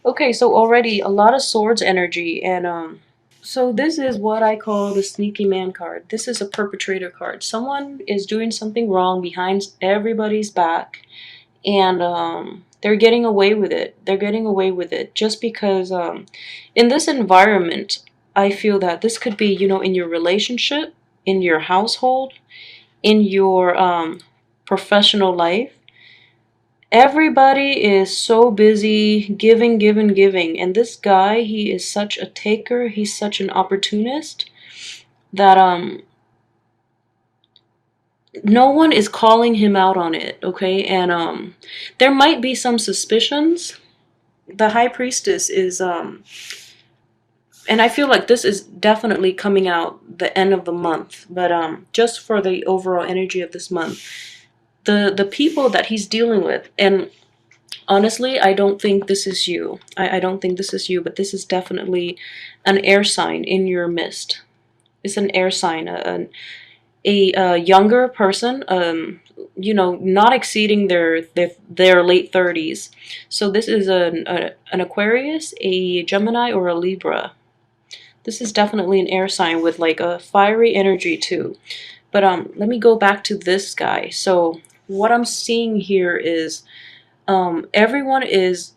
Okay, so already a lot of swords energy, and so this is what I call the sneaky man card. This is a perpetrator card. Someone is doing something wrong behind everybody's back, and they're getting away with it. They're getting away with it just because in this environment, I feel that this could be, in your relationship, in your household, in your professional life. Everybody is so busy giving, giving, giving. And this guy, he is such a taker, he's such an opportunist that no one is calling him out on it, okay? And there might be some suspicions. The high priestess is and I feel like this is definitely coming out the end of the month, but just for the overall energy of this month, the people that he's dealing with, and honestly, I don't think this is you. I don't think this is you, but this is definitely an air sign in your midst. It's an air sign, a younger person, not exceeding their late 30s. So this is an Aquarius, a Gemini, or a Libra. This is definitely an air sign with like a fiery energy too. But let me go back to this guy. So what I'm seeing here is everyone is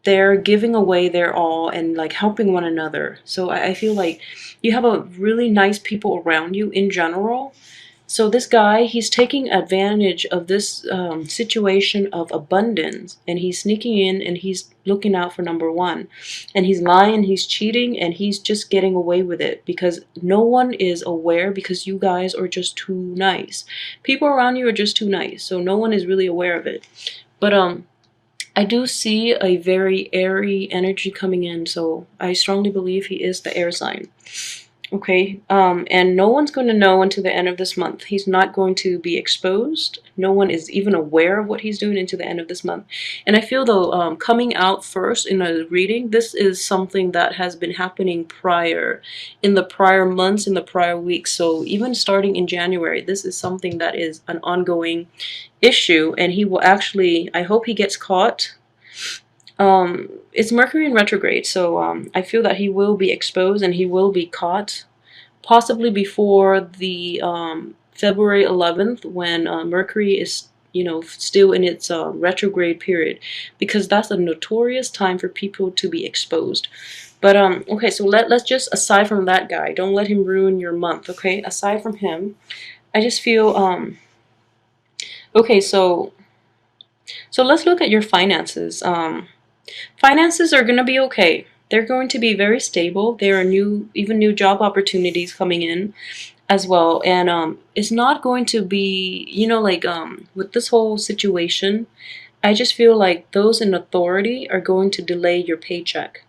they're giving away their all and like helping one another. So I feel like you have a really nice people around you in general. So this guy, he's taking advantage of this situation of abundance, and he's sneaking in and he's looking out for number one. And he's lying, he's cheating, and he's just getting away with it because no one is aware because you guys are just too nice. People around you are just too nice, so no one is really aware of it. But I do see a very airy energy coming in, so I strongly believe he is the air sign. Okay, and no one's going to know until the end of this month. He's not going to be exposed. No one is even aware of what he's doing until the end of this month. And I feel though, coming out first in a reading, this is something that has been happening in the prior months, in the prior weeks. So even starting in January, this is something that is an ongoing issue, and he will actually, I hope he gets caught. It's Mercury in retrograde, so I feel that he will be exposed and he will be caught, possibly before the February 11th, when Mercury is, still in its retrograde period, because that's a notorious time for people to be exposed. But okay, so let's just, aside from that guy, don't let him ruin your month. Okay, aside from him, I just feel okay, so let's look at your finances. Finances are going to be okay. They're going to be very stable. There are even new job opportunities coming in as well. And it's not going to be, with this whole situation, I just feel like those in authority are going to delay your paycheck.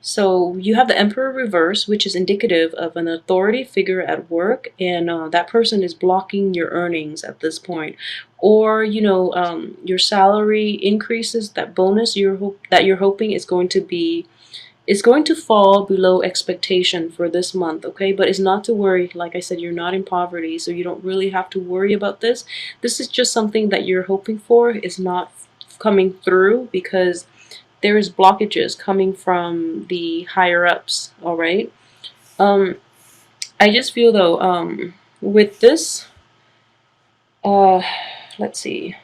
So you have the Emperor reverse, which is indicative of an authority figure at work, and that person is blocking your earnings at this point. Or your salary increases, that bonus that you're hoping is going to fall below expectation for this month. Okay, but it's not to worry. Like I said, you're not in poverty, so you don't really have to worry about this. This is just something that you're hoping for is not coming through because there is blockages coming from the higher ups. All right. I just feel though, with this, let's see.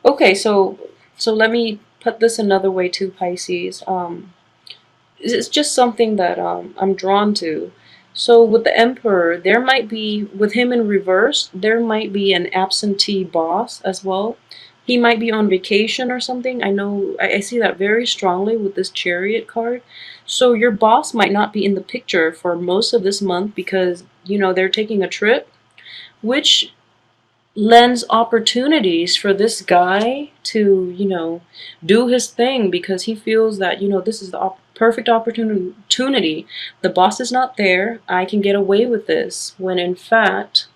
Okay, so let me put this another way too, Pisces. It's just something that I'm drawn to. So with the Emperor, there might be, with him in reverse, there might be an absentee boss as well. He might be on vacation or something. I know, I see that very strongly with this Chariot card. So your boss might not be in the picture for most of this month because, they're taking a trip, which lends opportunities for this guy to, do his thing because he feels that, this is the perfect opportunity. The boss is not there. I can get away with this, when in fact,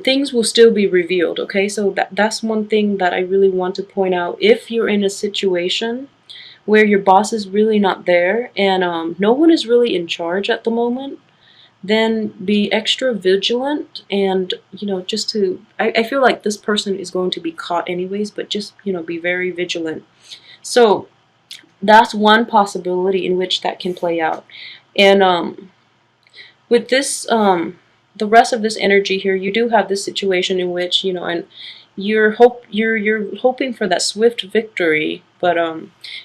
things will still be revealed. Okay, so that's one thing that I really want to point out. If you're in a situation where your boss is really not there and no one is really in charge at the moment, then be extra vigilant and just to, I feel like this person is going to be caught anyways, but just be very vigilant. So That's one possibility in which that can play out. And with this, the rest of this energy here, you do have this situation in which, you know, and you're hoping for that swift victory, but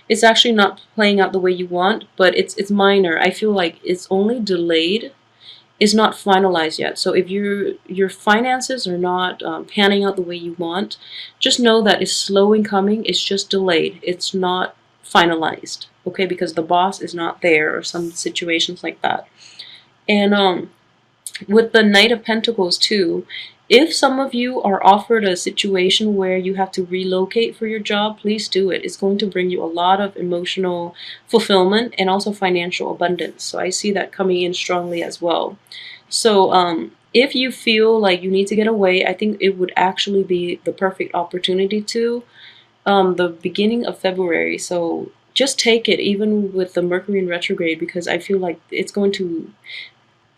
it's actually not playing out the way you want. But it's minor. I feel like it's only delayed. It's not finalized yet. So if your finances are not panning out the way you want, just know that it's slow in coming. It's just delayed. It's not finalized. Okay, because the boss is not there, or some situations like that. And with the Knight of Pentacles too, if some of you are offered a situation where you have to relocate for your job, please do it. It's going to bring you a lot of emotional fulfillment and also financial abundance. So I see that coming in strongly as well. So if you feel like you need to get away, I think it would actually be the perfect opportunity to the beginning of February. So just take it, even with the Mercury in retrograde, because I feel like it's going to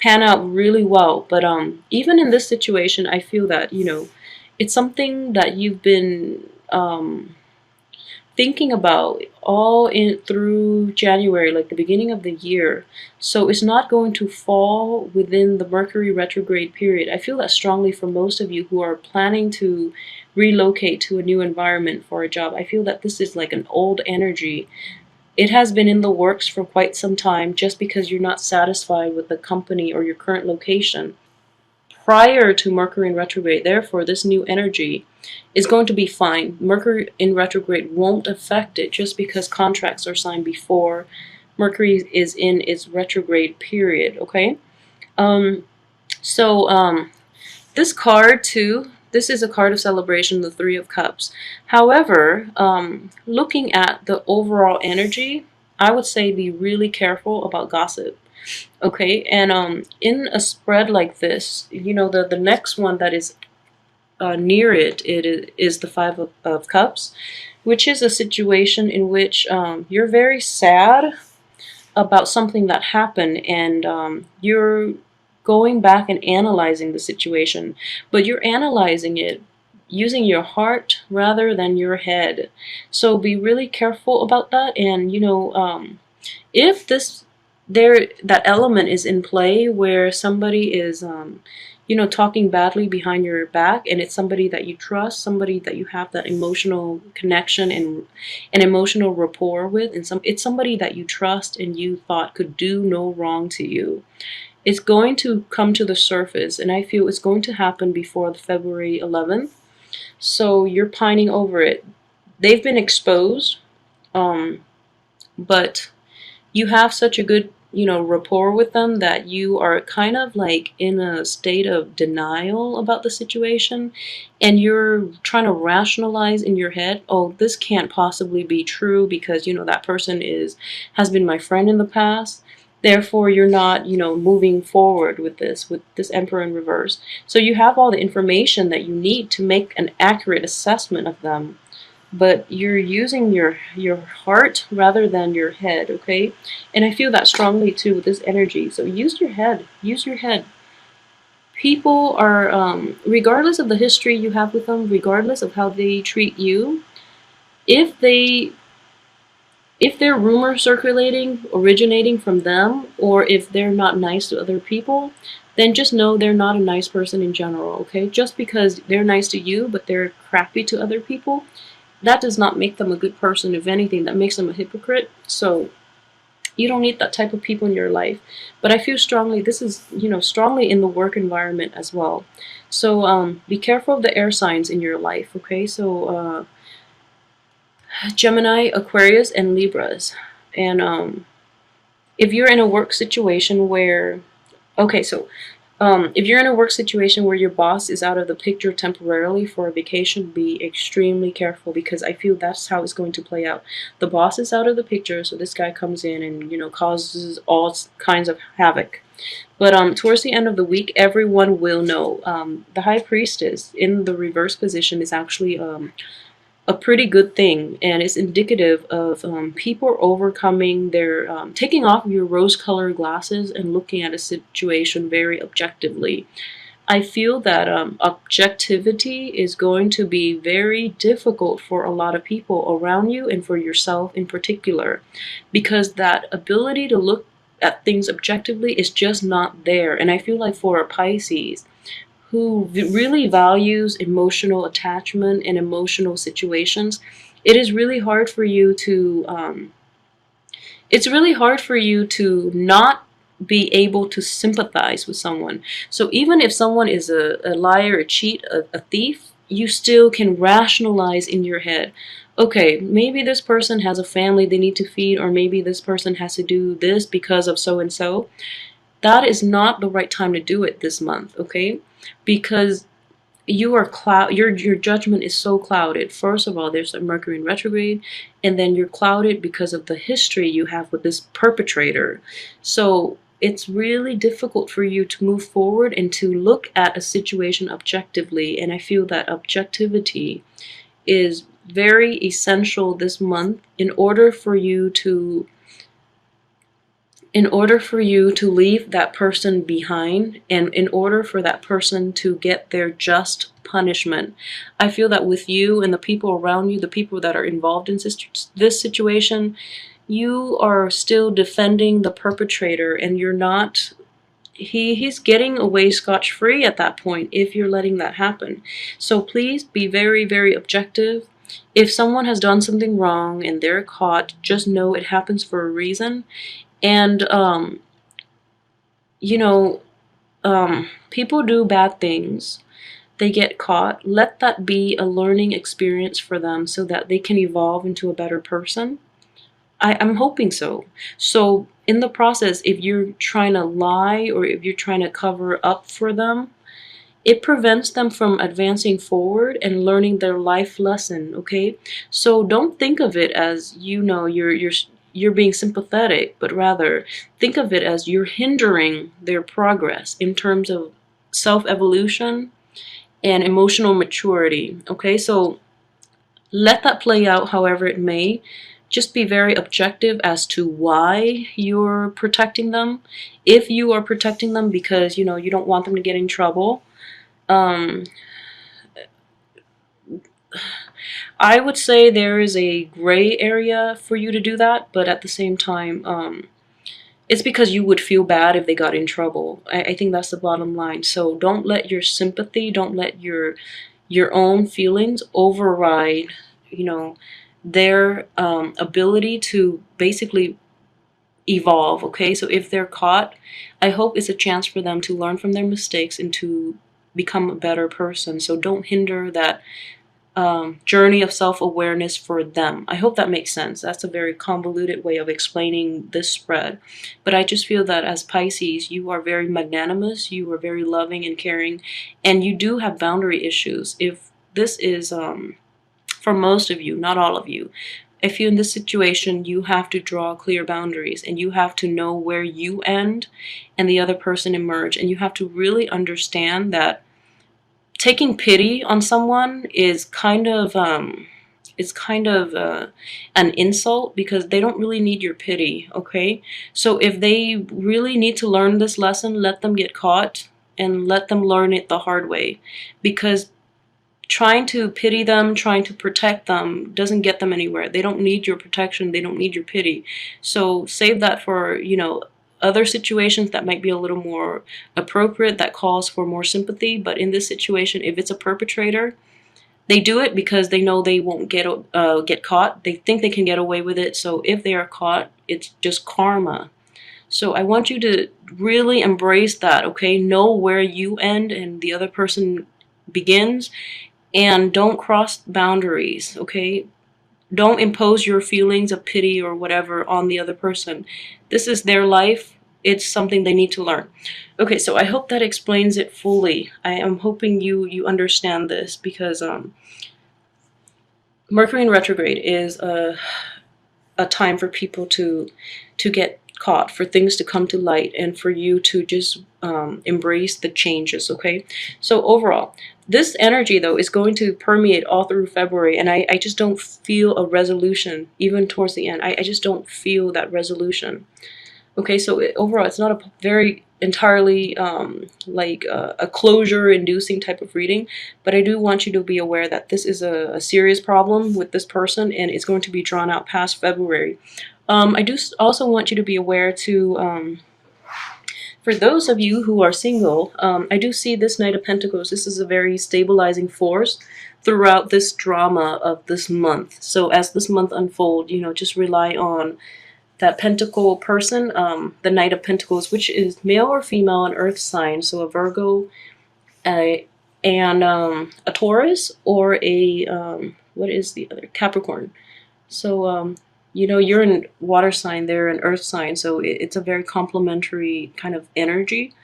pan out really well. But even in this situation, I feel that, you know, it's something that you've been thinking about all in through January, like the beginning of the year. So it's not going to fall within the Mercury retrograde period. I feel that strongly for most of you who are planning to relocate to a new environment for a job. I feel that this is like an old energy. It has been in the works for quite some time. Just because you're not satisfied with the company or your current location prior to Mercury in retrograde, therefore this new energy is going to be fine. Mercury in retrograde won't affect it just because contracts are signed before Mercury is in its retrograde period, okay? This card too, this is a card of celebration, the Three of Cups. However, looking at the overall energy, I would say be really careful about gossip. Okay, and in a spread like this, you know, the next one that is near it is the Five of Cups, which is a situation in which you're very sad about something that happened, and you're going back and analyzing the situation, but you're analyzing it using your heart rather than your head. So be really careful about that. And you know, if that element is in play where somebody is you know, talking badly behind your back, and it's somebody that you trust, somebody that you have that emotional connection and an emotional rapport with, and it's somebody that you trust and you thought could do no wrong to you, it's going to come to the surface, and I feel it's going to happen before the February 11th. So you're pining over it. They've been exposed, but you have such a good, you know, rapport with them that you are kind of like in a state of denial about the situation, and you're trying to rationalize in your head, oh, this can't possibly be true because, you know, that person has been my friend in the past. Therefore, you're not, you know, moving forward with this Emperor in reverse. So you have all the information that you need to make an accurate assessment of them, but you're using your heart rather than your head, okay? And I feel that strongly too with this energy. So use your head. Use your head. People are, regardless of the history you have with them, regardless of how they treat you, if there are rumors circulating originating from them, or if they're not nice to other people, then just know they're not a nice person in general, okay? Just because they're nice to you but they're crappy to other people, that does not make them a good person. If anything, that makes them a hypocrite. So you don't need that type of people in your life. But I feel strongly this is, you know, strongly in the work environment as well. So be careful of the air signs in your life, okay? So Gemini, Aquarius, and Libras. And if you're in a work situation where, okay, so if you're in a work situation where your boss is out of the picture temporarily for a vacation, be extremely careful, because I feel that's how it's going to play out. The boss is out of the picture, so this guy comes in and, you know, causes all kinds of havoc. But towards the end of the week, everyone will know. The High Priestess in the reverse position is actually a pretty good thing, and it's indicative of people overcoming their taking off your rose-colored glasses and looking at a situation very objectively. I feel that objectivity is going to be very difficult for a lot of people around you and for yourself in particular, because that ability to look at things objectively is just not there. And I feel like for a Pisces who really values emotional attachment and emotional situations, it is really hard for you to it's really hard for you to not be able to sympathize with someone. So even if someone is a liar, a cheat, a thief, you still can rationalize in your head, okay, maybe this person has a family they need to feed, or maybe this person has to do this because of so and so. That is not the right time to do it this month, okay? Because you are your judgment is so clouded. First of all, there's a Mercury in retrograde, and then you're clouded because of the history you have with this perpetrator. So it's really difficult for you to move forward and to look at a situation objectively, and I feel that objectivity is very essential this month in order for you to leave that person behind, and in order for that person to get their just punishment. I feel that with you and the people around you, the people that are involved in this situation, you are still defending the perpetrator, and you're not, he's getting away scotch-free at that point if you're letting that happen. So please be very, very objective. If someone has done something wrong and they're caught, just know it happens for a reason. And, you know, people do bad things. They get caught. Let that be a learning experience for them so that they can evolve into a better person. I'm hoping so. So in the process, if you're trying to lie or if you're trying to cover up for them, it prevents them from advancing forward and learning their life lesson, okay? So don't think of it as, you're being sympathetic, but rather think of it as you're hindering their progress in terms of self-evolution and emotional maturity, okay? So let that play out however it may. Just be very objective as to why you're protecting them. If you are protecting them because, you don't want them to get in trouble, I would say there is a gray area for you to do that, but at the same time, it's because you would feel bad if they got in trouble. I think that's the bottom line. So don't let your sympathy, don't let your own feelings override, their ability to basically evolve, okay? So if they're caught, I hope it's a chance for them to learn from their mistakes and to become a better person. So don't hinder that journey of self-awareness for them. I hope that makes sense. That's a very convoluted way of explaining this spread. But I just feel that as Pisces, you are very magnanimous, you are very loving and caring, and you do have boundary issues. If this is, for most of you, not all of you, if you're in this situation, you have to draw clear boundaries, and you have to know where you end and the other person emerge, and you have to really understand that taking pity on someone is kind of an insult, because they don't really need your pity, okay? So if they really need to learn this lesson, let them get caught and let them learn it the hard way, because trying to pity them, trying to protect them doesn't get them anywhere. They don't need your protection, they don't need your pity. So save that for, other situations that might be a little more appropriate, that calls for more sympathy. But in this situation, if it's a perpetrator, they do it because they know they won't get caught. They think they can get away with it. So if they are caught, it's just karma. So I want you to really embrace that, okay? Know where you end and the other person begins, and don't cross boundaries, okay? Don't impose your feelings of pity or whatever on the other person. This is their life. It's something they need to learn. Okay, so I hope that explains it fully. I am hoping you understand this, because Mercury in retrograde is a time for people to get caught, for things to come to light, and for you to just embrace the changes, okay? So overall, this energy, though, is going to permeate all through February, and I just don't feel a resolution, even towards the end. I just don't feel that resolution. Okay, so overall, it's not a very entirely like a closure-inducing type of reading, but I do want you to be aware that this is a serious problem with this person, and it's going to be drawn out past February. I do also want you to be aware to, for those of you who are single, I do see this Knight of Pentacles. This is a very stabilizing force throughout this drama of this month. So as this month unfolds, you know, just rely on that pentacle person, the Knight of Pentacles, which is male or female, an earth sign, so a Virgo, a, and a Taurus, or a, what is the other? Capricorn. So, you know, you're an water sign, they're an earth sign, so it's a very complementary kind of energy.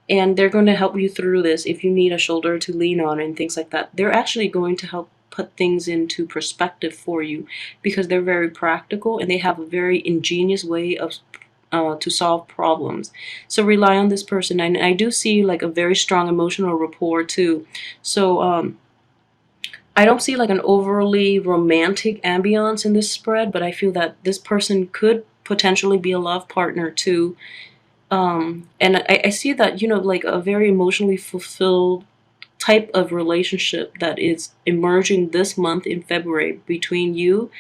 And they're going to help you through this if you need a shoulder to lean on and things like that. They're actually going to help put things into perspective for you because they're very practical and they have a very ingenious way of to solve problems. So rely on this person. And I do see like a very strong emotional rapport too. So I don't see like an overly romantic ambiance in this spread, but I feel that this person could potentially be a love partner too. And I see that, you know, like a very emotionally fulfilled type of relationship that is emerging this month in February between you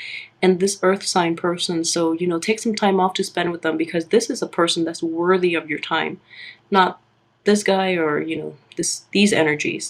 and this earth sign person. So, you know, take some time off to spend with them because this is a person that's worthy of your time, not this guy or, you know, these energies.